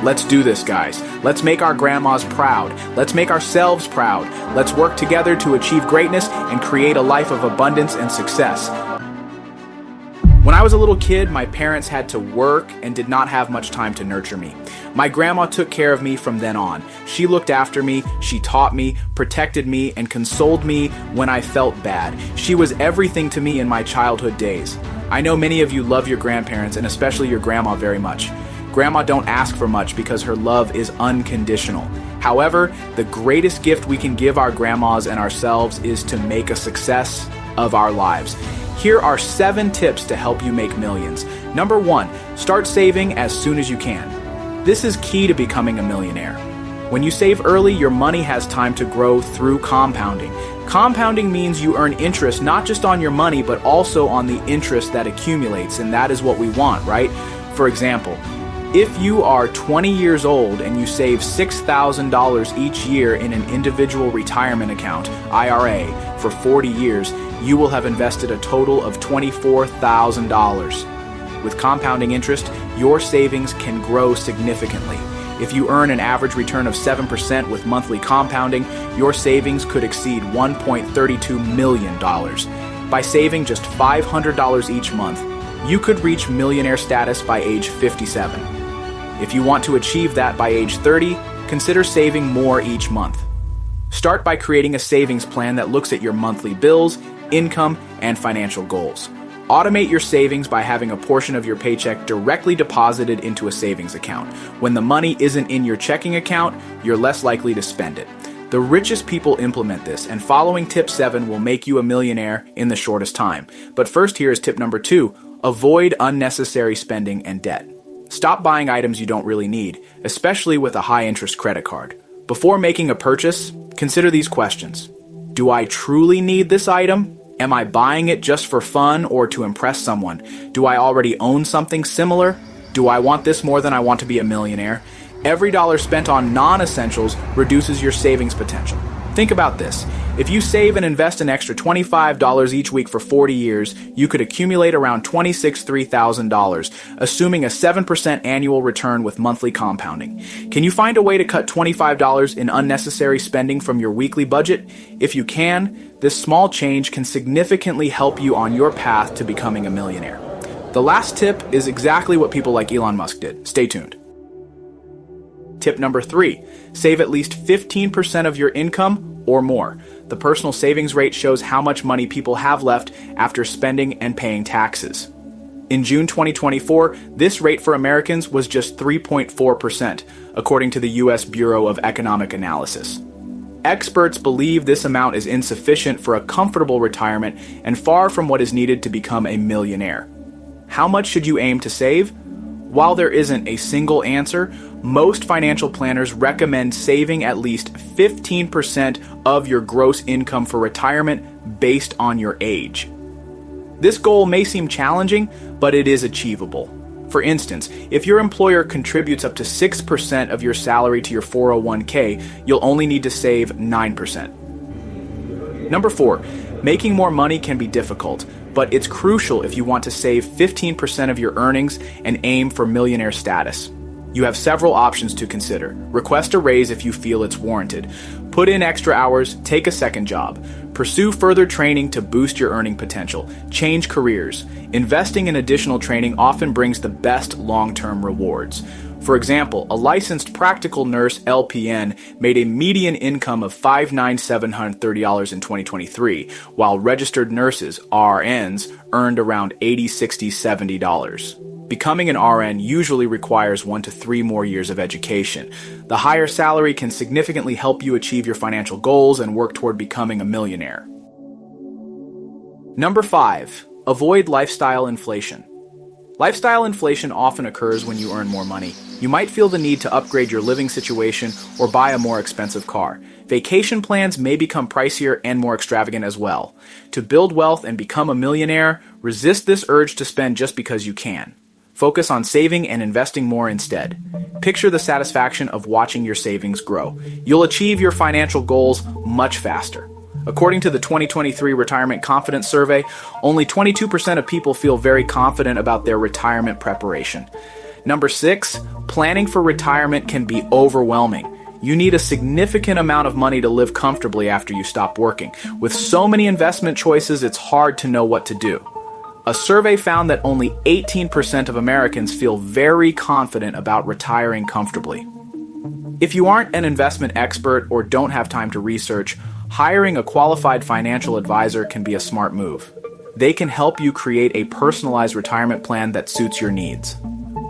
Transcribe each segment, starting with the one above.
Let's do this, guys. Let's make our grandmas proud. Let's make ourselves proud. Let's work together to achieve greatness and create a life of abundance and success. When I was a little kid, my parents had to work and did not have much time to nurture me. My grandma took care of me from then on. She looked after me, she taught me, protected me, and consoled me when I felt bad. She was everything to me in my childhood days. I know many of you love your grandparents and especially your grandma very much. Grandma don't ask for much because her love is unconditional. However, the greatest gift we can give our grandmas and ourselves is to make a success of our lives. Here are 7 tips to help you make millions. Number 1, start saving as soon as you can. This is key to becoming a millionaire. When you save early, your money has time to grow through compounding. Compounding means you earn interest not just on your money, but also on the interest that accumulates, and that is what we want, right? For example, if you are 20 years old and you save $6,000 each year in an individual retirement account, IRA, for 40 years, you will have invested a total of $24,000. With compounding interest, your savings can grow significantly. If you earn an average return of 7% with monthly compounding, your savings could exceed $1.32 million. By saving just $500 each month, you could reach millionaire status by age 57. If you want to achieve that by age 30, consider saving more each month. Start by creating a savings plan that looks at your monthly bills, income, and financial goals. Automate your savings by having a portion of your paycheck directly deposited into a savings account. When the money isn't in your checking account, you're less likely to spend it. The richest people implement this, and following tip 7 will make you a millionaire in the shortest time. But first, here is tip number 2. Avoid unnecessary spending and debt. Stop buying items you don't really need, especially with a high-interest credit card. Before making a purchase, consider these questions. Do I truly need this item? Am I buying it just for fun or to impress someone? Do I already own something similar? Do I want this more than I want to be a millionaire? Every dollar spent on non-essentials reduces your savings potential. Think about this. If you save and invest an extra $25 each week for 40 years, you could accumulate around $3,000, assuming a 7% annual return with monthly compounding. Can you find a way to cut $25 in unnecessary spending from your weekly budget? If you can, this small change can significantly help you on your path to becoming a millionaire. The last tip is exactly what people like Elon Musk did. Stay tuned. Tip number 3, save at least 15% of your income or more. The personal savings rate shows how much money people have left after spending and paying taxes. In June 2024, this rate for Americans was just 3.4%, according to the U.S. Bureau of Economic Analysis. Experts believe this amount is insufficient for a comfortable retirement and far from what is needed to become a millionaire. How much should you aim to save? While there isn't a single answer, most financial planners recommend saving at least 15% of your gross income for retirement based on your age. This goal may seem challenging, but it is achievable. For instance, if your employer contributes up to 6% of your salary to your 401k, you'll only need to save 9%. Number 4, making more money can be difficult, but it's crucial if you want to save 15% of your earnings and aim for millionaire status. You have several options to consider. Request a raise if you feel it's warranted. Put in extra hours, take a second job. Pursue further training to boost your earning potential. Change careers. Investing in additional training often brings the best long-term rewards. For example, a licensed practical nurse LPN made a median income of $5,730 in 2023, while registered nurses RNs earned around $80, $60, $70. Becoming an RN usually requires 1 to 3 more years of education. The higher salary can significantly help you achieve your financial goals and work toward becoming a millionaire. Number 5, avoid lifestyle inflation. Lifestyle inflation often occurs when you earn more money. You might feel the need to upgrade your living situation or buy a more expensive car. Vacation plans may become pricier and more extravagant as well. To build wealth and become a millionaire, resist this urge to spend just because you can. Focus on saving and investing more instead. Picture the satisfaction of watching your savings grow. You'll achieve your financial goals much faster. According to the 2023 Retirement Confidence Survey, only 22% of people feel very confident about their retirement preparation. Number 6, planning for retirement can be overwhelming. You need a significant amount of money to live comfortably after you stop working. With so many investment choices, it's hard to know what to do. A survey found that only 18% of Americans feel very confident about retiring comfortably. If you aren't an investment expert or don't have time to research, hiring a qualified financial advisor can be a smart move. They can help you create a personalized retirement plan that suits your needs.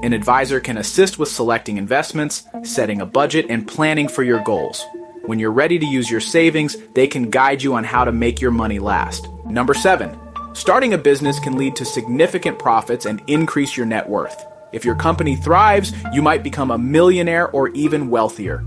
An advisor can assist with selecting investments, setting a budget, and planning for your goals. When you're ready to use your savings, they can guide you on how to make your money last. Number 7, starting a business can lead to significant profits and increase your net worth. If your company thrives, you might become a millionaire or even wealthier.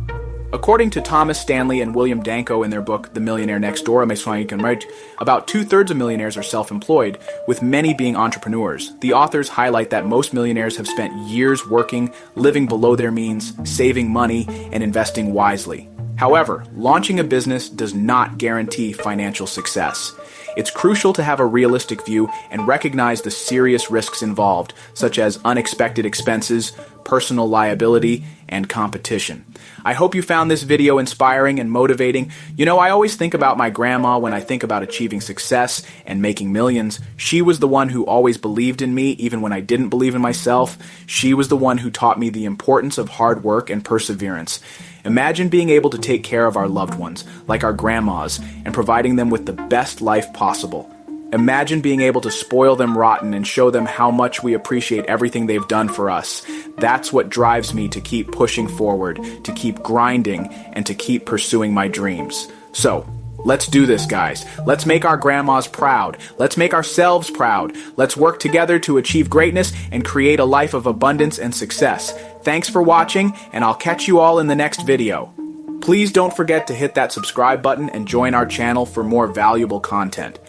According to Thomas Stanley and William Danko in their book, The Millionaire Next Door, about 2/3 of millionaires are self-employed, with many being entrepreneurs. The authors highlight that most millionaires have spent years working, living below their means, saving money, and investing wisely. However, launching a business does not guarantee financial success. It's crucial to have a realistic view and recognize the serious risks involved, such as unexpected expenses, personal liability, and competition. I hope you found this video inspiring and motivating. You know, I always think about my grandma when I think about achieving success and making millions. She was the one who always believed in me, even when I didn't believe in myself. She was the one who taught me the importance of hard work and perseverance. Imagine being able to take care of our loved ones, like our grandmas, and providing them with the best life possible. Imagine being able to spoil them rotten and show them how much we appreciate everything they've done for us. That's what drives me to keep pushing forward, to keep grinding, and to keep pursuing my dreams. So, let's do this, guys. Let's make our grandmas proud. Let's make ourselves proud. Let's work together to achieve greatness and create a life of abundance and success. Thanks for watching, and I'll catch you all in the next video. Please don't forget to hit that subscribe button and join our channel for more valuable content.